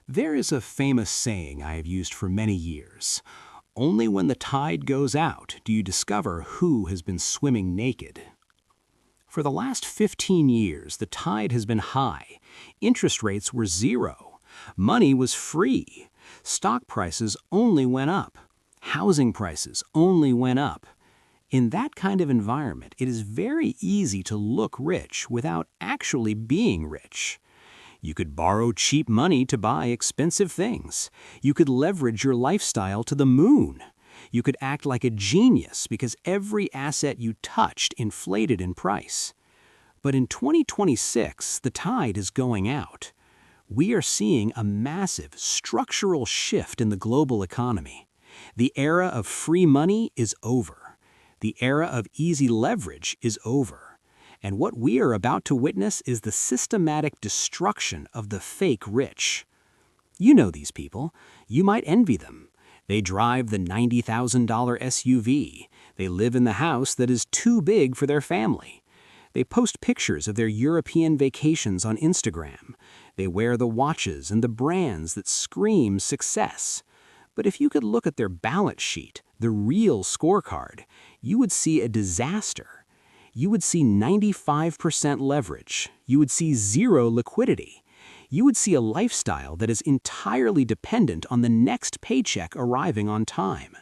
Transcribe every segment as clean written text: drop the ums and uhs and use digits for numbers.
There is a famous saying I have used for many years. Only when the tide goes out do you discover who has been swimming naked. For the last 15 years, the tide has been high. Interest rates were zero. Money was free. Stock prices only went up. Housing prices only went up. In that kind of environment, it is very easy to look rich without actually being rich. You could borrow cheap money to buy expensive things. You could leverage your lifestyle to the moon. You could act like a genius because every asset you touched inflated in price. But in 2026, the tide is going out. We are seeing a massive structural shift in the global economy. The era of free money is over. The era of easy leverage is over. And what we are about to witness is the systematic destruction of the fake rich. You know these people. You might envy them. They drive the $90,000 SUV. They live in the house that is too big for their family. They post pictures of their European vacations on Instagram. They wear the watches and the brands that scream success. But if you could look at their balance sheet, the real scorecard, you would see a disaster. You would see 95% leverage. You would see zero liquidity. You would see a lifestyle that is entirely dependent on the next paycheck arriving on time.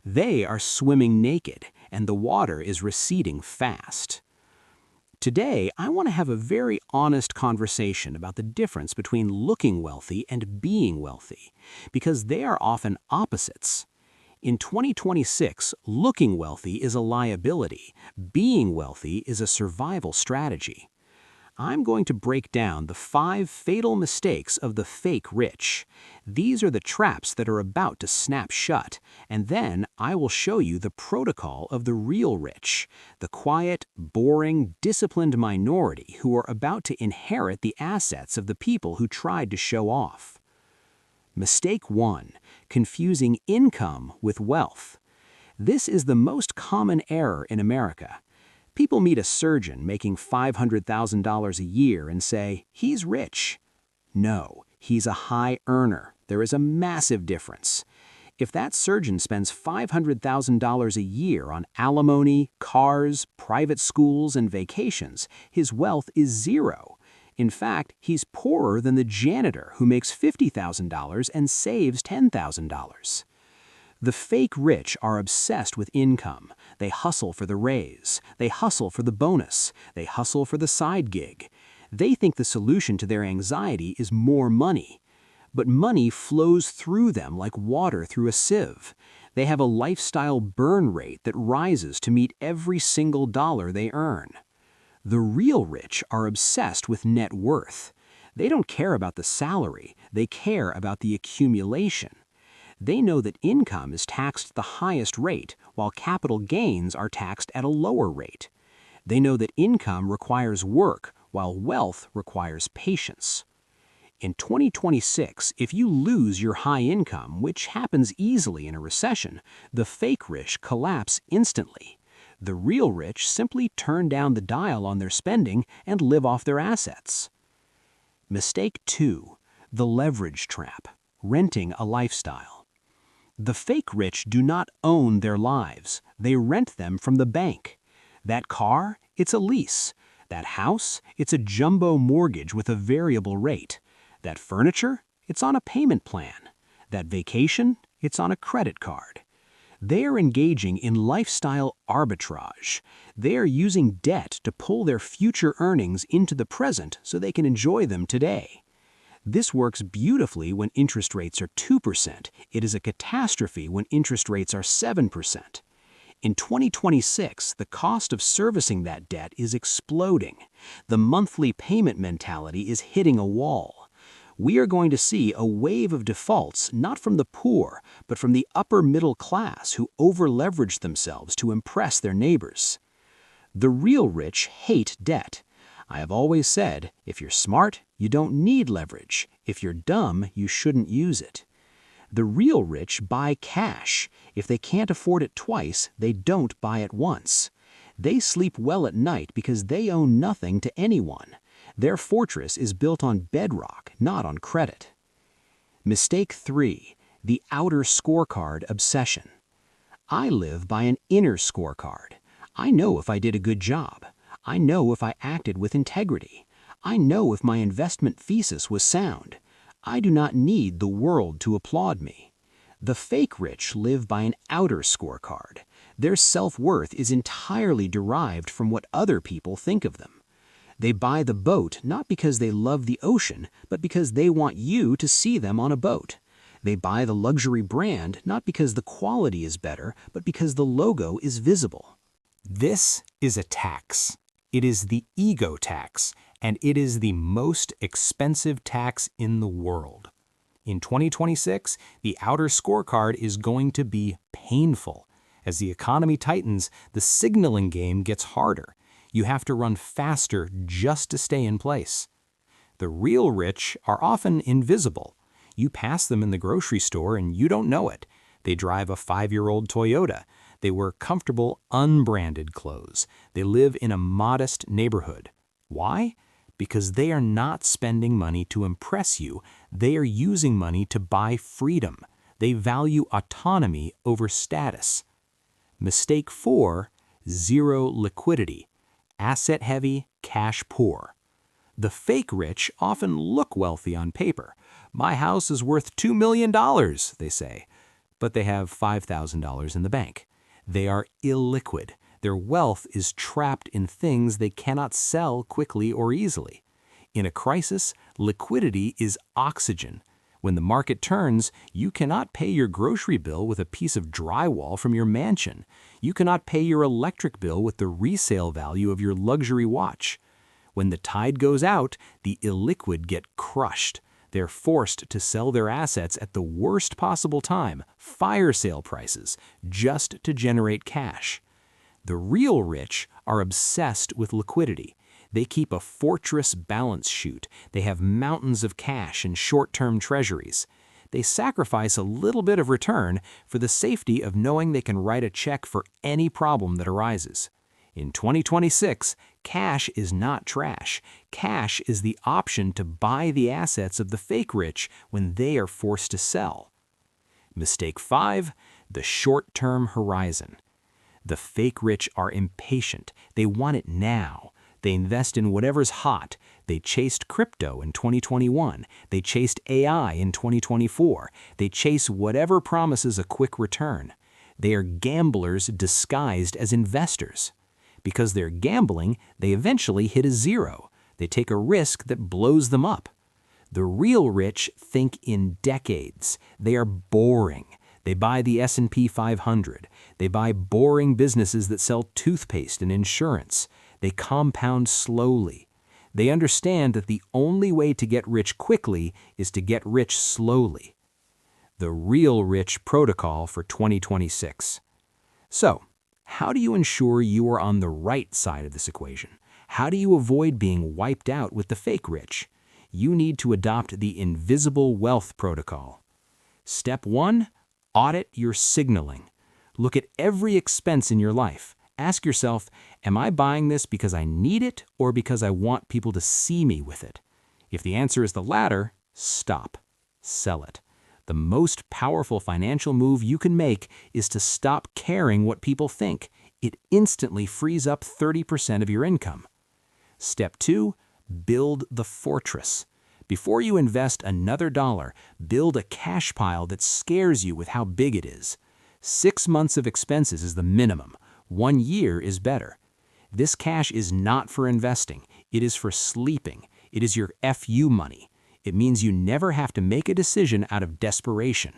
They are swimming naked, and the water is receding fast. Today, I want to have a very honest conversation about the difference between looking wealthy and being wealthy, because they are often opposites. In 2026, looking wealthy is a liability. Being wealthy is a survival strategy. I'm going to break down the 5 fatal mistakes of the fake rich. These are the traps that are about to snap shut, and then I will show you the protocol of the real rich, the quiet, boring, disciplined minority who are about to inherit the assets of the people who tried to show off. Mistake 1. Confusing income with wealth. This is the most common error in America. People meet a surgeon making $500,000 a year and say, "He's rich." No, he's a high earner. There is a massive difference. If that surgeon spends $500,000 a year on alimony, cars, private schools, and vacations, his wealth is zero. In fact, he's poorer than the janitor who makes $50,000 and saves $10,000. The fake rich are obsessed with income. They hustle for the raise. They hustle for the bonus. They hustle for the side gig. They think the solution to their anxiety is more money. But money flows through them like water through a sieve. They have a lifestyle burn rate that rises to meet every single dollar they earn. The real rich are obsessed with net worth. They don't care about the salary, they care about the accumulation. They know that income is taxed at the highest rate, while capital gains are taxed at a lower rate. They know that income requires work, while wealth requires patience. In 2026, if you lose your high income, which happens easily in a recession, the fake rich collapse instantly. The real rich simply turn down the dial on their spending and live off their assets. Mistake 2. The leverage trap. Renting a lifestyle. The fake rich do not own their lives. They rent them from the bank. That car? It's a lease. That house? It's a jumbo mortgage with a variable rate. That furniture? It's on a payment plan. That vacation? It's on a credit card. They are engaging in lifestyle arbitrage. They are using debt to pull their future earnings into the present so they can enjoy them today. This works beautifully when interest rates are 2%. It is a catastrophe when interest rates are 7%. In 2026, the cost of servicing that debt is exploding. The monthly payment mentality is hitting a wall. We are going to see a wave of defaults not from the poor, but from the upper middle class who over-leverage themselves to impress their neighbors. The real rich hate debt. I have always said, if you're smart, you don't need leverage. If you're dumb, you shouldn't use it. The real rich buy cash. If they can't afford it twice, they don't buy it once. They sleep well at night because they owe nothing to anyone. Their fortress is built on bedrock, not on credit. Mistake 3. The outer scorecard obsession. I live by an inner scorecard. I know if I did a good job. I know if I acted with integrity. I know if my investment thesis was sound. I do not need the world to applaud me. The fake rich live by an outer scorecard. Their self-worth is entirely derived from what other people think of them. They buy the boat not because they love the ocean, but because they want you to see them on a boat. They buy the luxury brand not because the quality is better, but because the logo is visible. This is a tax. It is the ego tax, and it is the most expensive tax in the world. In 2026, the outer scorecard is going to be painful. As the economy tightens, the signaling game gets harder. You have to run faster just to stay in place. The real rich are often invisible. You pass them in the grocery store and you don't know it. They drive a 5-year-old Toyota. They wear comfortable, unbranded clothes. They live in a modest neighborhood. Why? Because they are not spending money to impress you. They are using money to buy freedom. They value autonomy over status. Mistake 4, zero liquidity. Asset heavy, cash poor. The fake rich often look wealthy on paper. My house is worth $2 million, they say, but they have $5,000 in the bank. They are illiquid. Their wealth is trapped in things they cannot sell quickly or easily. In a crisis, liquidity is oxygen. When the market turns, you cannot pay your grocery bill with a piece of drywall from your mansion. You cannot pay your electric bill with the resale value of your luxury watch. When the tide goes out, the illiquid get crushed. They're forced to sell their assets at the worst possible time, fire sale prices, just to generate cash. The real rich are obsessed with liquidity. They keep a fortress balance sheet. They have mountains of cash and short-term treasuries. They sacrifice a little bit of return for the safety of knowing they can write a check for any problem that arises. In 2026, cash is not trash. Cash is the option to buy the assets of the fake rich when they are forced to sell. Mistake 5, the short-term horizon. The fake rich are impatient. They want it now. They invest in whatever's hot. They chased crypto in 2021. They chased AI in 2024. They chase whatever promises a quick return. They are gamblers disguised as investors. Because they're gambling, they eventually hit a zero. They take a risk that blows them up. The real rich think in decades. They are boring. They buy the S&P 500. They buy boring businesses that sell toothpaste and insurance. They compound slowly. They understand that the only way to get rich quickly is to get rich slowly. The real rich protocol for 2026. So, how do you ensure you are on the right side of this equation? How do you avoid being wiped out with the fake rich? You need to adopt the invisible wealth protocol. Step 1, audit your signaling. Look at every expense in your life. Ask yourself, am I buying this because I need it or because I want people to see me with it? If the answer is the latter, stop. Sell it. The most powerful financial move you can make is to stop caring what people think. It instantly frees up 30% of your income. Step 2, build the fortress. Before you invest another dollar, build a cash pile that scares you with how big it is. 6 months of expenses is the minimum. 1 year is better. This cash is not for investing. It is for sleeping. It is your FU money. It means you never have to make a decision out of desperation.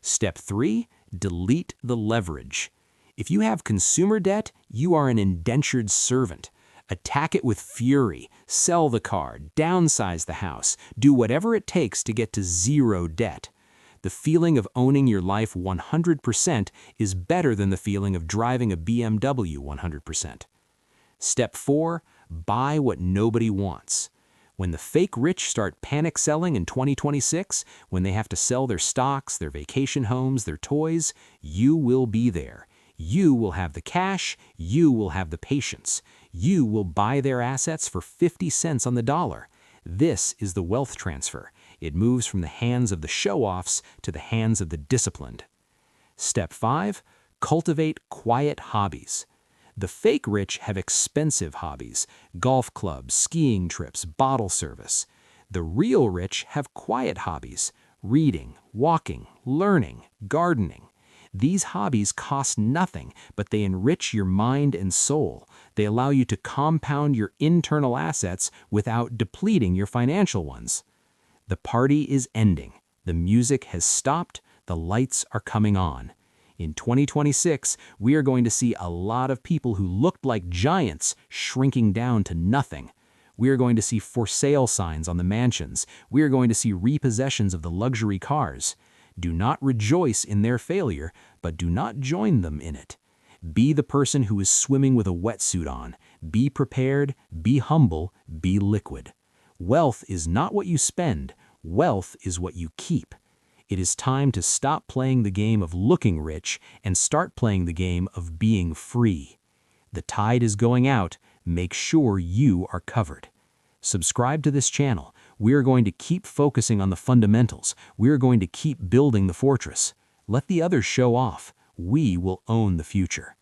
Step 3, delete the leverage. If you have consumer debt, you are an indentured servant. Attack it with fury, sell the car, downsize the house, do whatever it takes to get to zero debt. The feeling of owning your life 100% is better than the feeling of driving a BMW 100%. Step 4, buy what nobody wants. When the fake rich start panic selling in 2026, when they have to sell their stocks, their vacation homes, their toys, you will be there. You will have the cash. You will have the patience. You will buy their assets for 50 cents on the dollar. This is the wealth transfer. It moves from the hands of the show-offs to the hands of the disciplined. Step 5. Cultivate quiet hobbies. The fake rich have expensive hobbies: golf clubs, skiing trips, bottle service. The real rich have quiet hobbies: reading, walking, learning, gardening. These hobbies cost nothing, but they enrich your mind and soul. They allow you to compound your internal assets without depleting your financial ones. The party is ending. The music has stopped. The lights are coming on. In 2026, we are going to see a lot of people who looked like giants shrinking down to nothing. We are going to see for sale signs on the mansions. We are going to see repossessions of the luxury cars. Do not rejoice in their failure, but do not join them in it. Be the person who is swimming with a wetsuit on. Be prepared, be humble, be liquid. Wealth is not what you spend. Wealth is what you keep. It is time to stop playing the game of looking rich and start playing the game of being free. The tide is going out. Make sure you are covered. Subscribe to this channel. We are going to keep focusing on the fundamentals. We are going to keep building the fortress. Let the others show off. We will own the future.